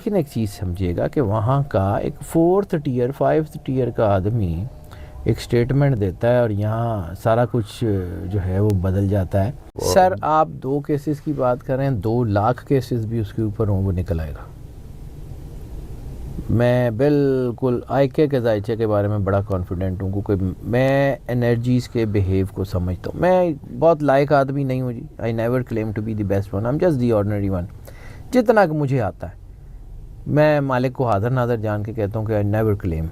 لیکن ایک چیز سمجھیے گا کہ وہاں کا ایک 4th ٹیئر 5th ٹیئر کا آدمی ایک سٹیٹمنٹ دیتا ہے اور یہاں سارا کچھ جو ہے وہ بدل جاتا ہے. سر آپ 2 کیسز کی بات کر رہے ہیں, 2 لاکھ کیسز بھی اس کے اوپر ہوں وہ نکل آئے گا. میں بالکل آئکے کے ذائچے کے بارے میں بڑا کانفیڈنٹ ہوں, کیونکہ میں انرجیز کے بیہیو کو سمجھتا ہوں. میں بہت لائق آدمی نہیں ہوں جی. I never claim to be the best one, I am just the ordinary one. جتنا کہ مجھے آتا ہے میں مالک کو حاضر ناظر جان کے کہتا ہوں کہ آئی نیور کلیم,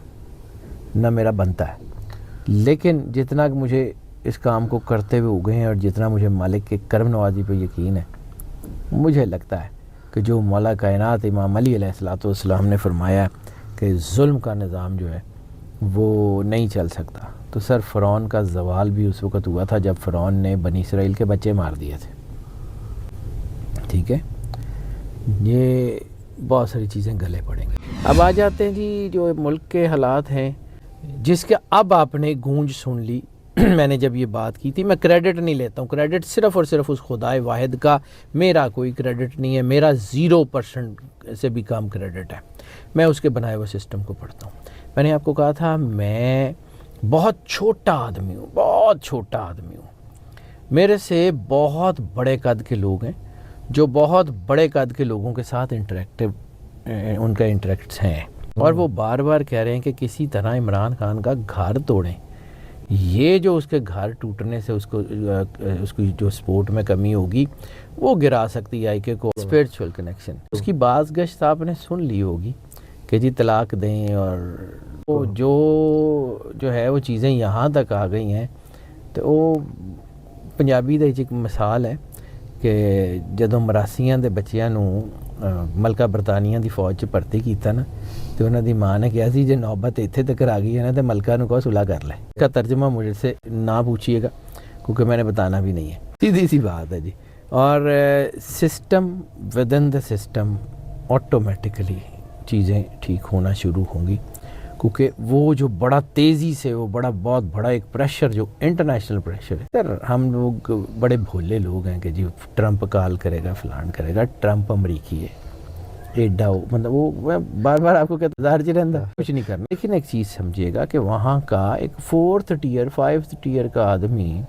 نہ میرا بنتا ہے. لیکن جتنا کہ مجھے اس کام کو کرتے ہوئے اگے ہیں اور جتنا مجھے مالک کے کرم نوازی پہ یقین ہے, مجھے لگتا ہے کہ جو مولا کائنات امام علی علیہ الصلوۃ والسلام نے فرمایا کہ ظلم کا نظام جو ہے وہ نہیں چل سکتا. تو سر فرعون کا زوال بھی اس وقت ہوا تھا جب فرعون نے بنی اسرائیل کے بچے مار دیے تھے. ٹھیک ہے, یہ بہت ساری چیزیں گلے پڑیں گے. اب آ جاتے ہیں جی جو ملک کے حالات ہیں جس کے اب آپ نے گونج سن لی. میں نے جب یہ بات کی تھی, میں کریڈٹ نہیں لیتا ہوں, کریڈٹ صرف اور صرف اس خدائے واحد کا, میرا کوئی کریڈٹ نہیں ہے, میرا 0% سے بھی کم کریڈٹ ہے. میں اس کے بنائے ہوئے سسٹم کو پڑھتا ہوں. میں نے آپ کو کہا تھا میں بہت چھوٹا آدمی ہوں, بہت چھوٹا آدمی ہوں. میرے سے بہت بڑے قد کے لوگ ہیں جو بہت بڑے قد کے لوگوں کے ساتھ ان کا انٹریکٹس ہیں, اور وہ بار بار کہہ رہے ہیں کہ کسی طرح عمران خان کا گھر توڑیں. یہ جو اس کے گھر ٹوٹنے سے اس کی جو سپورٹ میں کمی ہوگی وہ گرا سکتی ہے آئی کے کو. اسپرچول کنیکشن اس کی بعض گشت آپ نے سن لی ہوگی کہ جی طلاق دیں, اور وہ جو ہے وہ چیزیں یہاں تک آ گئی ہیں. تو وہ پنجابی دا ایک مثال ہے کہ جدوں مراثیاں دے بچیاں نو ملکہ برطانیہ دی فوج چ بھرتی کیتا نا, تو انہوں دی ماں نے کہا سی جے نوبت اتنے تک آ گئی ہے نا تو ملکہ نو کہو صلح کر لے. اس کا ترجمہ مجھے سے نہ پوچھیے گا کیونکہ میں نے بتانا بھی نہیں ہے, سیدھی سی بات ہے جی. اور system with in the system automatically چیزیں ٹھیک ہونا شروع ہوں گی, کیونکہ وہ جو بڑا تیزی سے وہ بہت بڑا ایک پریشر جو انٹرنیشنل پریشر ہے. سر ہم لوگ بڑے بھولے لوگ ہیں کہ جی ٹرمپ کال کرے گا فلان کرے گا. ٹرمپ امریکی ہے, ایڈا مطلب وہ میں بار بار آپ کو کہتا ظاہر جی رہتا کچھ نہیں کرنا. لیکن ایک چیز سمجھیے گا کہ وہاں کا ایک 4th ٹیئر 5th ٹیئر کا آدمی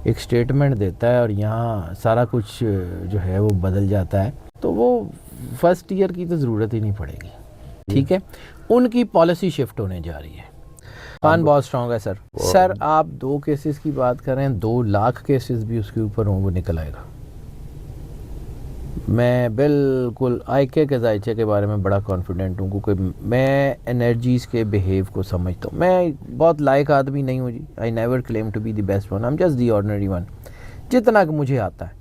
ایک سٹیٹمنٹ دیتا ہے اور یہاں سارا کچھ جو ہے وہ بدل جاتا ہے. تو وہ 1st ٹیئر کی تو ضرورت ہی نہیں پڑے گی. ٹھیک ہے, ان کی پالیسی شفٹ ہونے جا رہی ہے. خان بہت اسٹرانگ ہے سر. سر آپ 2 کیسز کی بات کر رہے ہیں, 2 لاکھ کیسز بھی اس کے اوپر ہوں وہ نکل آئے گا. میں بالکل آئکے کے ذائچے کے بارے میں بڑا کانفیڈنٹ ہوں, کیونکہ میں انرجیز کے بیہیو کو سمجھتا ہوں. میں بہت لائق آدمی نہیں ہوں جی. I never claim to be the best one, I am just the ordinary one. جتنا کہ مجھے آتا ہے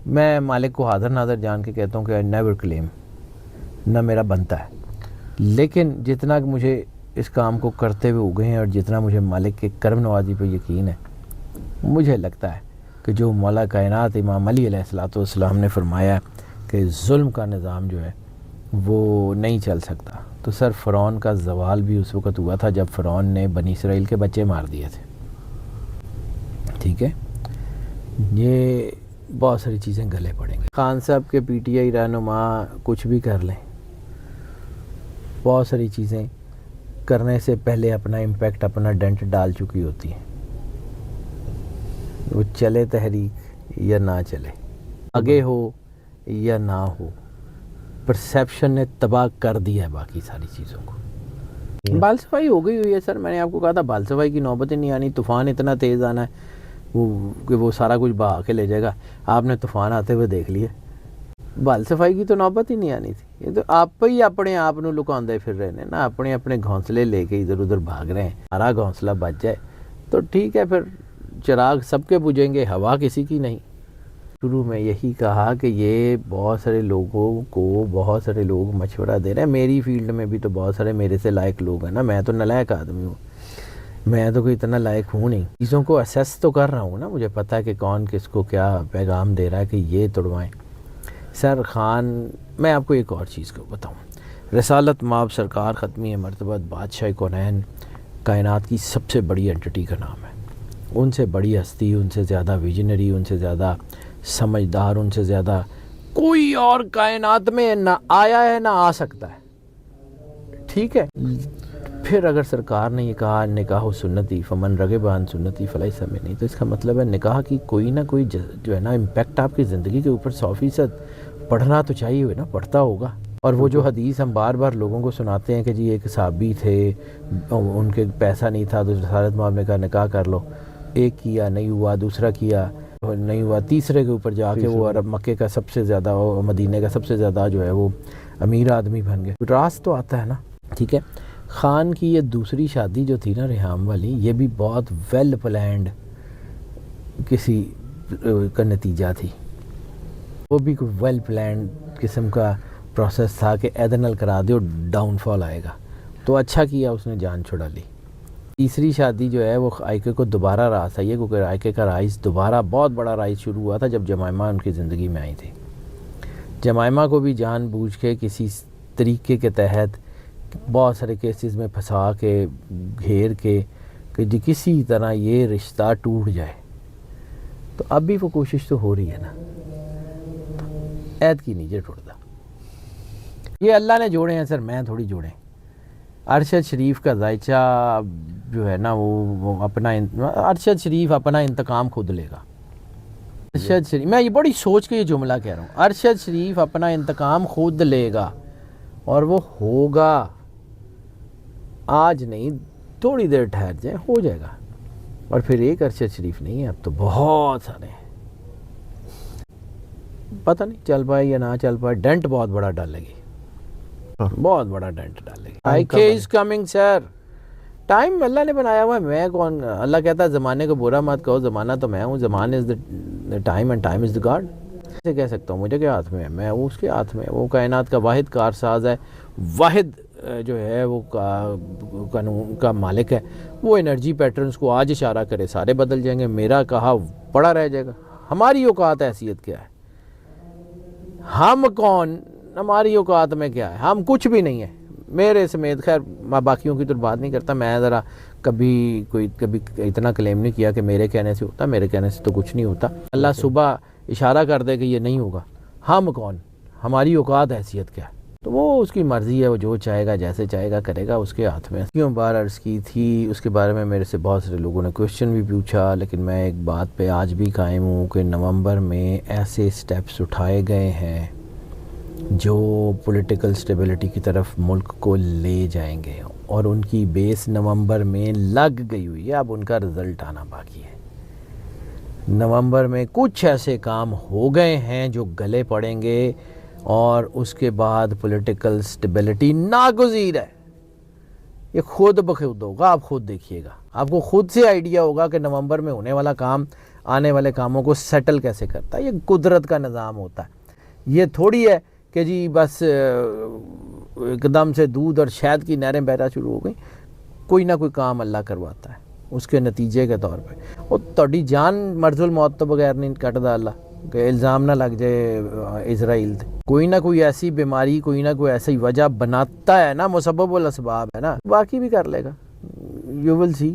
میں مالک کو حاضر ناظر جان کے کہتا ہوں کہ آئی نیور کلیم, نہ میرا بنتا ہے. لیکن جتنا کہ مجھے اس کام کو کرتے ہوئے اگے ہیں اور جتنا مجھے مالک کے کرم نوازی پہ یقین ہے, مجھے لگتا ہے کہ جو مولا کائنات امام علی علیہ الصلوۃ والسلام نے فرمایا کہ ظلم کا نظام جو ہے وہ نہیں چل سکتا. تو سر فرعون کا زوال بھی اس وقت ہوا تھا جب فرعون نے بنی اسرائیل کے بچے مار دیے تھے. ٹھیک ہے, یہ بہت ساری چیزیں گلے پڑیں گے. خان صاحب کے پی ٹی آئی رہنما کچھ بھی کر لیں, بہت ساری چیزیں کرنے سے پہلے اپنا امپیکٹ اپنا ڈینٹ ڈال چکی ہوتی ہیں. وہ چلے تحریک یا نہ چلے, آگے ہو یا نہ ہو, پرسیپشن نے تباہ کر دیا ہے باقی ساری چیزوں کو. بال صفائی ہو گئی ہوئی ہے سر. میں نے آپ کو کہا تھا بال صفائی کی نوبت ہی نہیں آنی. طوفان اتنا تیز آنا ہے کہ وہ سارا کچھ بہا کے لے جائے گا. آپ نے طوفان آتے ہوئے دیکھ لیے, بال صفائی کی تو نوبت ہی نہیں آنی تھی. یہ تو آپ ہی اپنے آپ نو لکاندے پھر رہے ہیں نا, اپنے گھونسلے لے کے ادھر ادھر بھاگ رہے ہیں. ہمارا گھونسلہ بچ جائے تو ٹھیک ہے, پھر چراغ سب کے بجھیں گے, ہوا کسی کی نہیں. شروع میں یہی کہا کہ یہ بہت سارے لوگوں کو بہت سارے لوگ مشورہ دے رہے ہیں. میری فیلڈ میں بھی تو بہت سارے میرے سے لائق لوگ ہیں نا. میں تو نالائق آدمی ہوں, میں تو کوئی اتنا لائق ہوں نہیں. چیزوں کو اسیس تو کر رہا ہوں نا, مجھے پتہ ہے کہ کون کس کو کیا پیغام دے رہا ہے کہ یہ توڑوائیں. سر خان, میں آپ کو ایک اور چیز کو بتاؤں. رسالت مآب سرکار ختمی مرتبہ بادشاہ کونین کائنات کی سب سے بڑی انٹیٹی کا نام ہے. ان سے بڑی ہستی, ان سے زیادہ ویژنری, ان سے زیادہ سمجھدار, ان سے زیادہ کوئی اور کائنات میں نہ آیا ہے نہ آ سکتا ہے. ٹھیک ہے. پھر اگر سرکار نے یہ کہا نکاح و سنتی فمن رغب عن سنتی فلیس منی، تو اس کا مطلب ہے نکاح کی کوئی نہ کوئی جو ہے نا امپیکٹ آپ کی زندگی کے اوپر 100% پڑھنا تو چاہیے ہوئے نا، پڑھتا ہوگا. اور وہ جو حدیث ہم بار بار لوگوں کو سناتے ہیں کہ جی ایک صحابی تھے، ان کے پیسہ نہیں تھا تو حضرت محمد نے کہا نکاح کر لو، ایک کیا نہیں ہوا، دوسرا کیا نہیں ہوا، تیسرے کے اوپر جا کے وہ عرب مکے کا سب سے زیادہ، مدینے کا سب سے زیادہ جو ہے وہ امیر آدمی بن گئے. راز تو آتا ہے نا. ٹھیک ہے. خان کی یہ دوسری شادی جو تھی نا ریحام والی، یہ بھی بہت ویل پلانڈ کسی کا نتیجہ تھی. وہ بھی کوئی ویل پلانڈ قسم کا پروسیس تھا کہ ایدنل کرا دے اور ڈاؤن فال آئے گا. تو اچھا کیا اس نے جان چھڑا لی. تیسری شادی جو ہے وہ عائقہ کو دوبارہ راز آئی ہے، کیونکہ عائقہ کا رائز دوبارہ بہت بڑا رائز شروع ہوا تھا جب جمائمہ ان کی زندگی میں آئی تھی. جمائمہ کو بھی جان بوجھ کے کسی طریقے کے تحت بہت سارے کیسز میں پھنسا کے گھیر کے کہ جی کسی طرح یہ رشتہ ٹوٹ جائے. تو اب بھی وہ کوشش تو ہو رہی ہے نا، عید کی نیچے ٹوٹتا. یہ اللہ نے جوڑے ہیں سر، میں تھوڑی جوڑے. ارشد شریف کا ذائچہ جو ہے نا وہ اپنا ارشد شریف اپنا انتقام خود لے گا. ارشد شریف، میں یہ بڑی سوچ کے یہ جملہ کہہ رہا ہوں، ارشد شریف اپنا انتقام خود لے گا اور وہ ہوگا. آج نہیں، تھوڑی دیر ٹھہر جائے، ہو جائے گا. اور پھر ایک ارشد شریف نہیں ہے، اب تو بہت سارے ہیں. پتہ نہیں چل پائے یا نہ چل پائے، ڈنٹ بہت بڑا ڈالے گی، بہت بڑا ڈنٹ ڈالے گی. آئی کے از کمنگ سر. ٹائم اللہ نے بنایا ہوا ہے، میں کون؟ اللہ کہتا ہے زمانے کو برا مت کہو، زمانہ تو میں ہوں. زمانہ is the time and time is the God. ایسے کہہ سکتا ہوں مجھے کیا ہاتھ میں ہے، میں اس کے ہاتھ میں. وہ کائنات کا واحد کارساز ہے، واحد جو ہے وہ قانون کا مالک ہے. وہ انرجی پیٹرنز کو آج اشارہ کرے سارے بدل جائیں گے، میرا کہا پڑا رہ جائے گا. ہماری اوقات حیثیت کیا ہے؟ ہم کون؟ ہماری اوقات میں کیا ہے؟ ہم کچھ بھی نہیں ہیں میرے سمیت. خیر میں باقیوں کی تو بات نہیں کرتا، میں ذرا کبھی اتنا کلیم نہیں کیا کہ میرے کہنے سے ہوتا، میرے کہنے سے تو کچھ نہیں ہوتا. اللہ صبح اشارہ کر دے کہ یہ نہیں ہوگا. ہم کون؟ ہماری اوقات حیثیت کیا ہے؟ تو وہ اس کی مرضی ہے، وہ جو چاہے گا جیسے چاہے گا کرے گا، اس کے ہاتھ میں. کیوں بار عرض کی تھی اس کے بارے میں، میرے سے بہت سارے لوگوں نے کوشچن بھی پوچھا، لیکن میں ایک بات پہ آج بھی قائم ہوں کہ نومبر میں ایسے سٹیپس اٹھائے گئے ہیں جو پولیٹیکل سٹیبلٹی کی طرف ملک کو لے جائیں گے، اور ان کی بیس نومبر میں لگ گئی ہوئی ہے. اب ان کا رزلٹ آنا باقی ہے. نومبر میں کچھ ایسے کام ہو گئے ہیں جو گلے پڑیں گے، اور اس کے بعد پولیٹیکل سٹیبلٹی ناگزیر ہے. یہ خود بخود ہوگا، آپ خود دیکھیے گا. آپ کو خود سے آئیڈیا ہوگا کہ نومبر میں ہونے والا کام آنے والے کاموں کو سیٹل کیسے کرتا ہے. یہ قدرت کا نظام ہوتا ہے. یہ تھوڑی ہے کہ جی بس ایک دم سے دودھ اور شہد کی نہریں بہنا شروع ہو گئیں. کوئی نہ کوئی کام اللہ کرواتا ہے اس کے نتیجے کے طور پہ. اور تھوڑی جان مرض الموت تو بغیر نہیں کٹدا اللہ، کہ الزام نہ لگ جائے اسرائیل تے. کوئی نہ کوئی ایسی بیماری، کوئی نہ کوئی ایسی وجہ بناتا ہے نا، مسبب الاسباب ہے نا، باقی بھی کر لے گا. You will C.